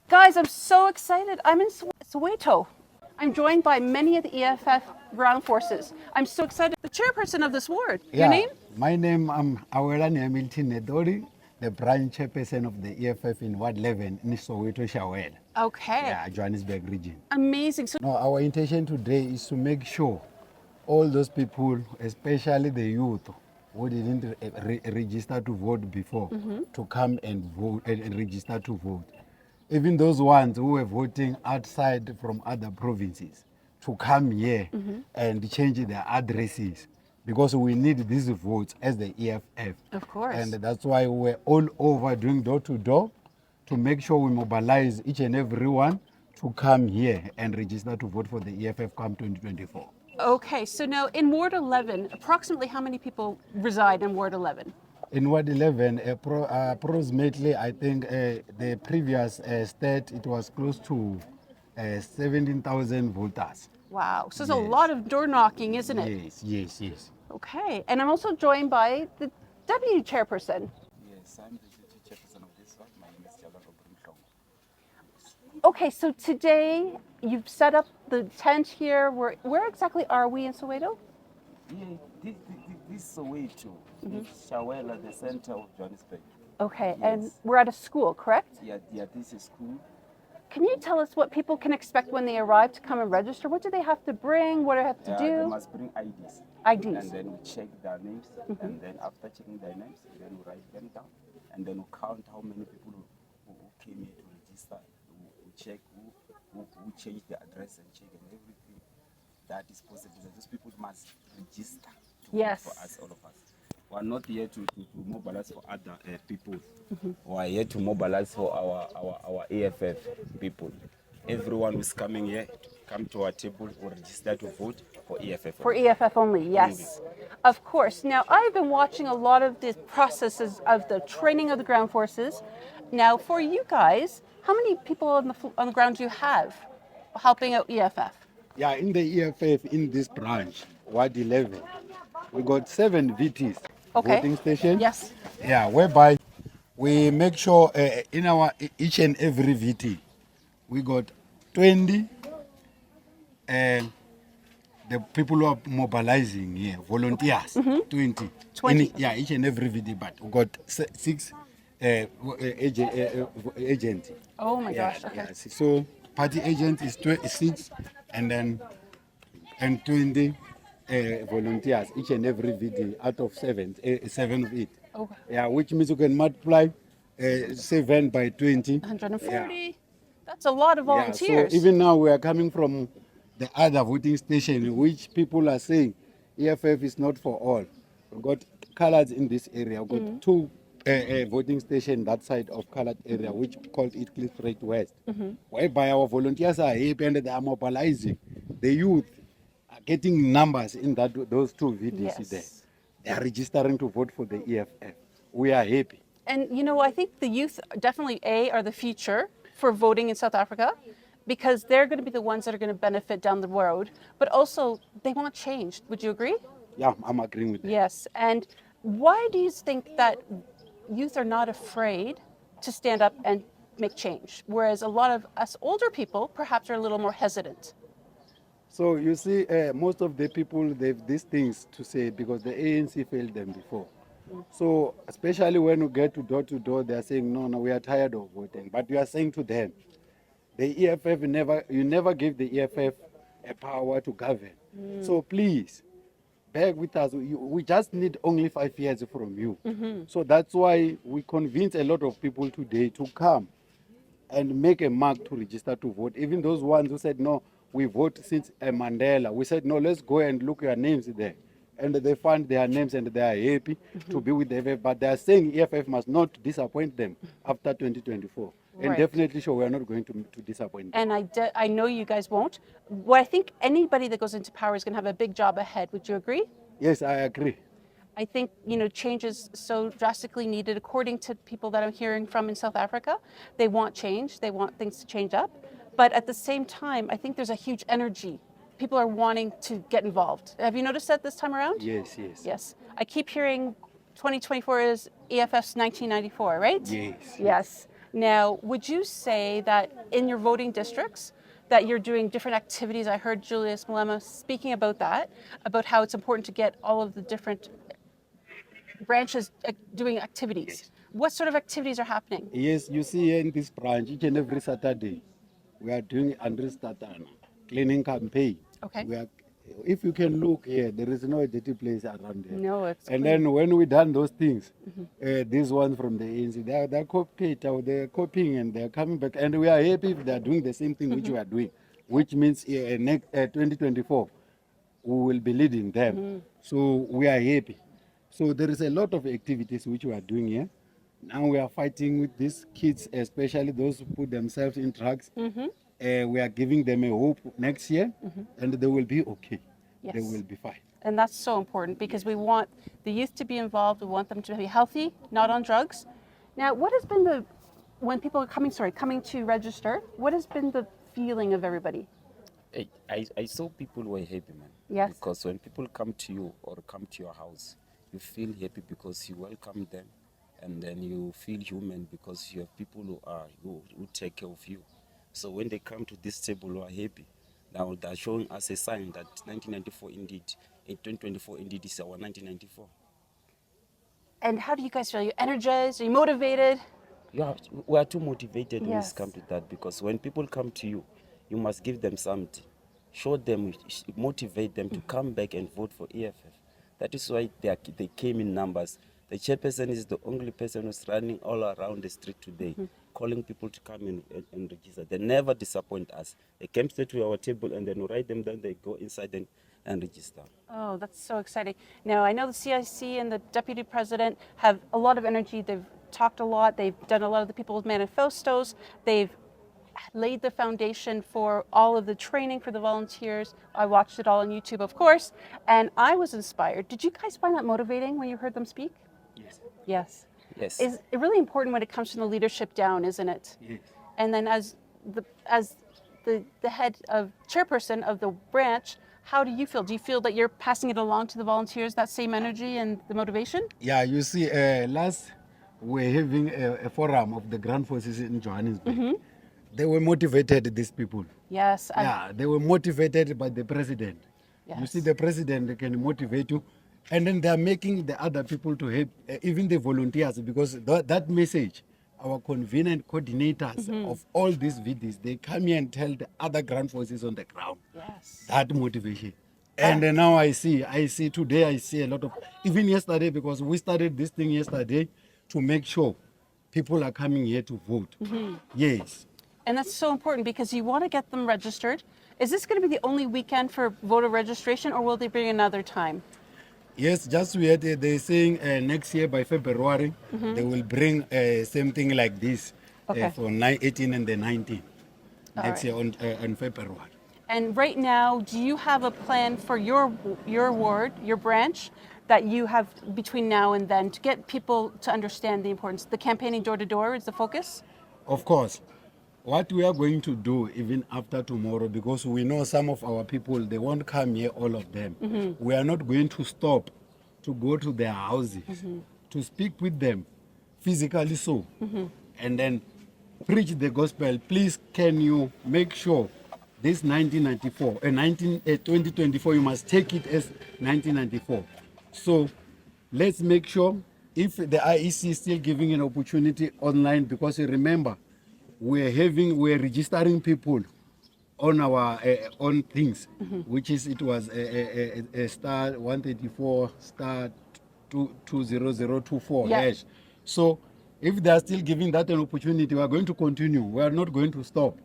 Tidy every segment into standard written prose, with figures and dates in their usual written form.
Guys, I'm so excited. I'm in Soweto. I'm joined by many of the EFF ground forces. I'm so excited. The chairperson of this ward. Your name? My name, I'm Awelani Hamilton Nedori, the branch chairperson of the EFF in Ward 11 in Soweto, Shawela. Okay. Yeah, Johannesburg region. Amazing. So, Now, our intention today is to make sure all those people, especially the youth who didn't register to vote before, to come and vote and register to vote. Even those ones who were voting outside from other provinces to come here and change their addresses, because we need these votes as the EFF. of course. And that's why we're all over doing door to door to make sure we mobilize each and every one to come here and register to vote for the EFF come 2024. Okay, so now in Ward 11, approximately how many people reside in Ward 11? In Ward 11, approximately, I think the previous state, it was close to 17,000 voters. Wow. So there's a Yes. lot of door knocking, isn't it? Yes. Okay. And I'm also joined by the deputy chairperson. Yes, I'm the deputy chairperson of this one. My name is Taddeo-Nxumalo. Okay, so today you've set up the tent here. Where exactly are we in Soweto? Yeah, this Soweto, Shawela, the center of Johannesburg. Okay, Yes. and we're at a school, correct? Yeah, this is school. Can you tell us what people can expect when they arrive to come and register? What do they have to bring? What do they have to They do? must bring IDs. IDs. And then we check their names. And then after checking their names, then we write them down. And then we count how many people who came here to register. We check who changed their address and check and everything that is possible. So those people must register to vote Yes. for us, all of us. We are not here to mobilize for other people. We are here to mobilize for our EFF people. Everyone who's coming here, come to our table, will register to vote for EFF. For EFF only, yes. Of course. Now, I've been watching a lot of the processes of the training of the ground forces. Now, for you guys, how many people on the ground do you have helping out EFF? Yeah, in the EFF, in this branch, Ward 11, we got 7 VTs, Okay. voting stations. Yes. Yeah, whereby we make sure in our each and every VT, we got 20 the people who are mobilizing here, volunteers, 20. 20. Each and every VT, but we got 6 agents. Oh my gosh. Okay. Yeah, so party agent is 6 and then 20 volunteers, each and every VD out of 7 of it. Okay. Yeah, which means you can multiply 7 by 20. 140. That's a lot of Yeah, volunteers. so even now we are coming from the other voting station, in which people are saying EFF is not for all. We've got colors in this area. We've got 2 voting station that side of colored area, which called it Cliff Rate West, whereby our volunteers are happy and they are mobilizing. The youth are getting numbers in those 2 VDC there. Yes. They are registering to vote for the EFF. We are happy. And you know, I think the youth definitely are the future for voting in South Africa, because they're going to be the ones that are going to benefit down the road. But also, they want change. Would you agree? Yeah, I'm agreeing with that. Yes. And why do you think that youth are not afraid to stand up and make change, whereas a lot of us older people perhaps are a little more hesitant? So you see, most of the people, they have these things to say because the ANC failed them before. So especially when you get to door, they are saying, no, we are tired of voting. But you are saying to them, the EFF you never gave the EFF a power to govern. So please, bear with us. We just need only 5 years from you. So that's why we convince a lot of people today to come and make a mark to register to vote. Even those ones who said, no, we vote since Mandela. We said, no, let's go and look your names there. And they find their names and they are happy to be with the EFF. But they are saying EFF must not disappoint them after 2024. And Right. definitely sure we are not going to disappoint them. And I know you guys won't. Well, I think anybody that goes into power is going to have a big job ahead. Would you agree? Yes, I agree. I think, you know, change is so drastically needed according to people that I'm hearing from in South Africa. They want change. They want things to change up. But at the same time, I think there's a huge energy. People are wanting to get involved. Have you noticed that this time around? Yes. Yes. I keep hearing 2024 is EFF's 1994, right? Yes. Yes. Now, would you say that in your voting districts, that you're doing different activities? I heard Julius Malema speaking about that, about how it's important to get all of the different branches doing activities. What sort of activities are happening? Yes, you see here in this branch, each and every Saturday, we are doing Andres Tatana cleaning campaign. Okay. We are, if you can look here, there is no dirty place around there. No, it's and clean. then when we done those things, these ones from the ANC, they're copying and they're coming back, and we are happy if they're doing the same thing which we are doing, which means next 2024 we will be leading them. So we are happy. So there is a lot of activities which we are doing here. Now we are fighting with these kids, especially those who put themselves in drugs. We are giving them a hope next year, and they will be okay. They Yes. will be fine. And that's so important because we want the youth to be involved. We want them to be healthy, not on drugs. Now, what has been when people are coming to register, what has been the feeling of everybody? I saw people were happy, man. Yes. Because when people come to you or come to your house, you feel happy because you welcome them, and then you feel human because you have people who take care of you. So when they come to this table, who are happy. Now they're showing us a sign that 1994 indeed, 2024 indeed is our 1994. And how do you guys feel? Are you energized? Are you motivated? Yeah, we are too motivated when Yes. it's come to that, because when people come to you, you must give them something. Show them, motivate them to come back and vote for EFF. That is why they came in numbers. The chairperson is the only person who's running all around the street today, calling people to come in and register. They never disappoint us. They came straight to our table and then we write them down, they go inside and register. Oh, that's so exciting. Now, I know the CIC and the deputy president have a lot of energy. They've talked a lot. They've done a lot of the people's manifestos. They've laid the foundation for all of the training for the volunteers. I watched it all on YouTube, of course, and I was inspired. Did you guys find that motivating when you heard them speak? Yes. Yes. Yes. It's really important when it comes from the leadership down, isn't it? Yes. And then as the head of chairperson of the branch, how do you feel? Do you feel that you're passing it along to the volunteers, that same energy and the motivation? Yeah, you see, last we're having a forum of the Grand Forces in Johannesburg. They were motivated, these people. Yes. Yeah, they were motivated by the president. You Yes. see, the president can motivate you, and then they are making the other people to help, even the volunteers, because that message, our convenient coordinators of all these videos, they come here and tell the other Grand Forces on the ground. Yes. That motivation. And now I see today, I see a lot of, even yesterday, because we started this thing yesterday to make sure people are coming here to vote. Yes. And that's so important because you want to get them registered. Is this going to be the only weekend for voter registration, or will they bring another time? Yes, just we had, they're saying next year by February, they will bring something like this Okay. for 18 and the 19 next right. year on February. And right now, do you have a plan for your ward, your branch, that you have between now and then to get people to understand the importance? The campaigning door to door is the focus? Of course, what we are going to do even after tomorrow, because we know some of our people, they won't come here, all of them. We are not going to stop to go to their houses, to speak with them physically so, and then preach the gospel. Please, can you make sure this 2024, you must take it as 1994. So let's make sure if the IEC is still giving an opportunity online, because you remember, we're registering people on our own things, which is, it was a star 134 star 20024 Yeah. hash. So if they are still giving that an opportunity, we are going to continue. We are not going to stop.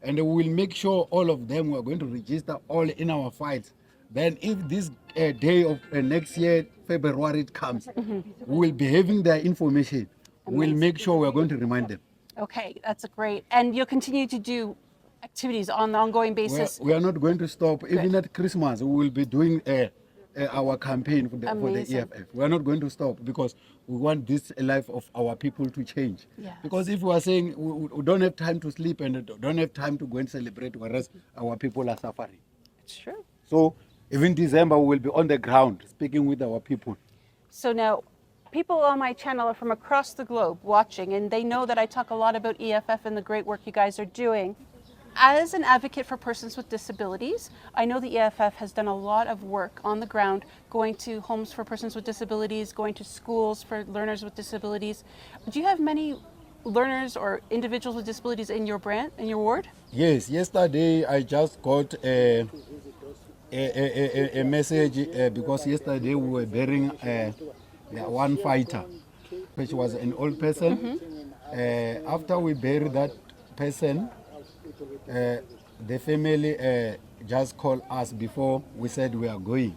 And we will make sure all of them, we are going to register all in our fights. Then if this day of next year, February, it comes, we will be having their information. We'll make sure we are going to remind them. Okay, that's great. And you'll continue to do activities on an ongoing basis? We are not going to stop. Even at Christmas, we will be doing our campaign for the Amazing. EFF. We are not going to stop because we want this life of our people to change. Yes. Because if we are saying we don't have time to sleep and don't have time to go and celebrate, whereas our people are suffering. It's true. So even December, we will be on the ground speaking with our people. So now, people on my channel are from across the globe watching, and they know that I talk a lot about EFF and the great work you guys are doing. As an advocate for persons with disabilities, I know the EFF has done a lot of work on the ground, going to homes for persons with disabilities, going to schools for learners with disabilities. Do you have many learners or individuals with disabilities in your ward? Yes, yesterday I just got a message because yesterday we were burying one fighter, which was an old person. After we buried that person, the family just called us before we said we are going.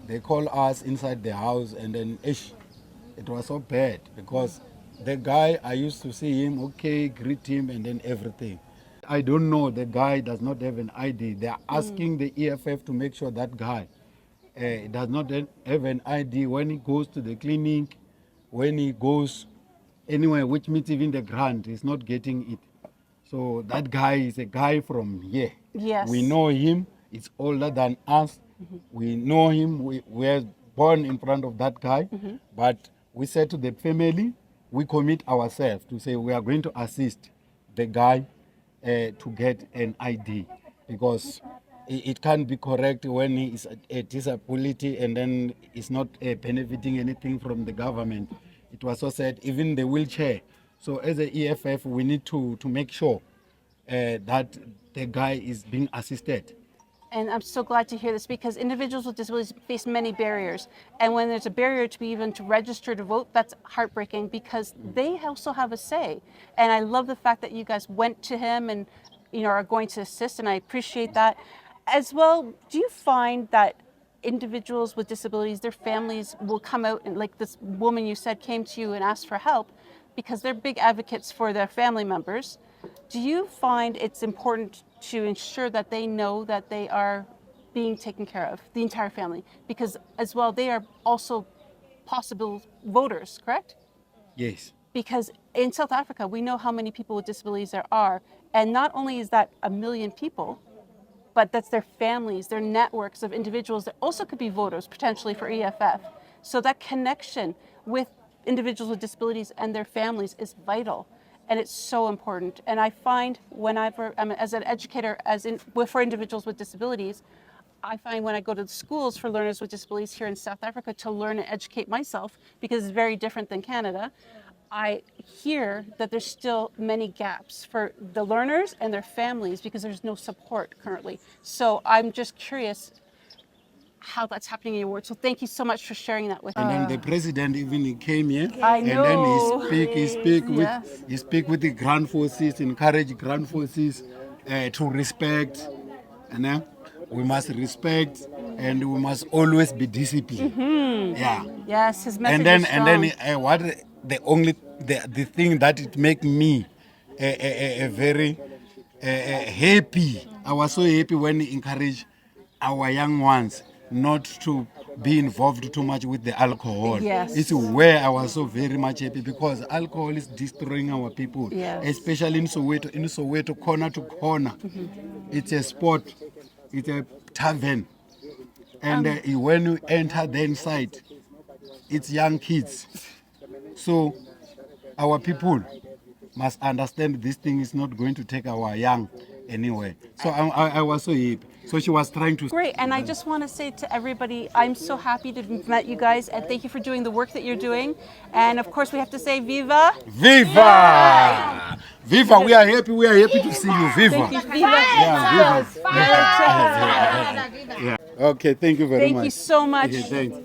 They called us inside the house, and then it was so bad because the guy, I used to see him, okay, greet him, and then everything. I don't know, the guy does not have an ID. They are asking the EFF to make sure that guy does not have an ID when he goes to the clinic, when he goes anywhere, which means even the grant, he's not getting it. So that guy is a guy from here. Yes. We know him. It's older than us. We know him. We were born in front of that guy. But we said to the family, we commit ourselves to say we are going to assist the guy to get an ID, because it can't be correct when he is a disability and then is not benefiting anything from the government. It was so said, even the wheelchair. So as a EFF, we need to make sure that the guy is being assisted. And I'm so glad to hear this, because individuals with disabilities face many barriers. And when there's a barrier to be even to register to vote, that's heartbreaking, because they also have a say. And I love the fact that you guys went to him and are going to assist, and I appreciate that. As well, do you find that individuals with disabilities, their families will come out, and like this woman you said came to you and asked for help because they're big advocates for their family members? Do you find it's important to ensure that they know that they are being taken care of, the entire family? Because as well, they are also possible voters, correct? Yes. Because in South Africa, we know how many people with disabilities there are. And not only is that 1 million people, but that's their families, their networks of individuals that also could be voters potentially for EFF. So that connection with individuals with disabilities and their families is vital. And it's so important. And I find whenever I'm as an educator, for individuals with disabilities, I find when I go to the schools for learners with disabilities here in South Africa to learn and educate myself, because it's very different than Canada, I hear that there's still many gaps for the learners and their families because there's no support currently. So I'm just curious how that's happening in your ward. So thank you so much for sharing that with me. And then the president even he came here, I know. and then he speak with the ground forces, encourage ground forces to respect, and we must respect, and we must always be disciplined. Yeah. Yes, his message And is strong. what the thing that it make me very happy. I was so happy when he encouraged our young ones not to be involved too much with the alcohol. Yes. It's where I was so very much happy, because alcohol is destroying our people, Yes. especially in Soweto. In Soweto, corner to corner, it's a spot, it's a tavern, and when you enter the inside, it's young kids. So our people must understand this thing is not going to take our young anywhere. So I was so happy. So she was trying to... Great, and I just want to say to everybody, I'm so happy to have met you guys, and thank you for doing the work that you're doing. And of course, we have to say Viva! Viva! Viva! We are happy to see you. Viva! Thank you, Viva! Yeah, Viva. Yeah. Okay, thank you very much. Thank you so much. Okay, thanks.